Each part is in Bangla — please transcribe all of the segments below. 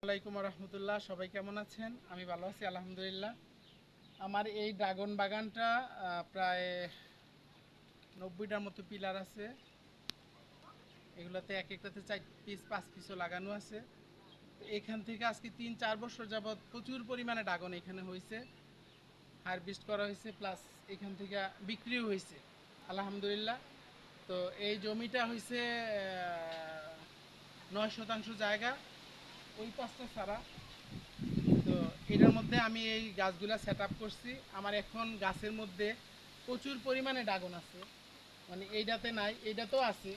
আসসালামাইকুম রহমতুল্লাহ। সবাই কেমন আছেন? আমি ভালো আছি আলহামদুলিল্লাহ। আমার এই ড্রাগন বাগানটা প্রায় 90টার মতো পিলার আছে। এগুলোতে এক একটাতে 4 পিস 5 পিসও লাগানো আছে। তো এখান থেকে আজকে 3-4 বছর যাবৎ প্রচুর পরিমাণে ড্রাগন এখানে হয়েছে, হারভেস্ট করা হয়েছে, প্লাস এখান থেকে বিক্রিও হয়েছে আলহামদুলিল্লাহ। তো এই জমিটা হয়েছে 9 শতাংশ জায়গা, ওই পাঁচটা ছাড়া। তো এটার মধ্যে আমি এই গাছগুলা সেট আপ করছি। আমার এখন গাছের মধ্যে প্রচুর পরিমাণে ড্রাগন আছে, মানে এইটাতে নাই, এইটাতেও আছে।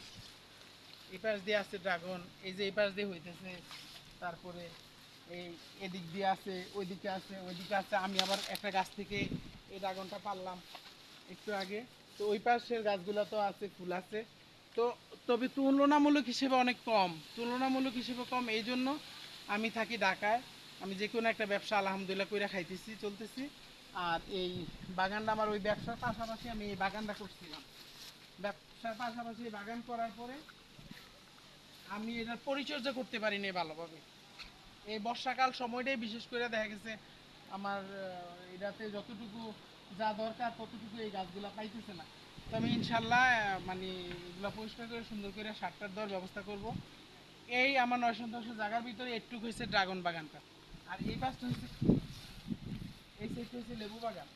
এই পাশ দিয়ে আছে ড্রাগন, এই যে এই পাশ দিয়ে হইতেছে, তারপরে এই এদিক দিয়ে আছে, ওইদিকে আছে, ওইদিকে আছে। আমি আবার একটা গাছ থেকে এই ড্রাগনটা পারলাম একটু আগে। তো ওই পাশের গাছগুলো আছে, ফুল আছে। তো তবে তুলনামূলক হিসেবে অনেক কম, তুলনামূলক হিসেবে কম। এই জন্য আমি থাকি ঢাকায়, আমি যে কোনো একটা ব্যবসা আলহামদুলিল্লাহ কইরা খাইতেছি, চলতেছি। আর এই বাগানটা আমার ওই ব্যবসার পাশাপাশি আমি এই বাগানটা করছিলাম। ব্যবসার পাশাপাশি বাগান করার পরে আমি এটার পরিচর্যা করতে পারিনি ভালোভাবে। এই বর্ষাকাল সময়টাই বিশেষ করে দেখা গেছে আমার এটাতে যতটুকু যা দরকার ততটুকু এই গাছগুলা পাইতেছে না। তো আমি ইনশাল্লাহ মানে এগুলো পরিষ্কার করে সুন্দর করে সারটার দেওয়ার ব্যবস্থা করব। এই আমার 9 শতাংশ জায়গার ভিতরে একটু হয়েছে ড্রাগন বাগানটা। আর এই পাশটা হচ্ছে, এই সাইডটা হচ্ছে লেবু বাগান।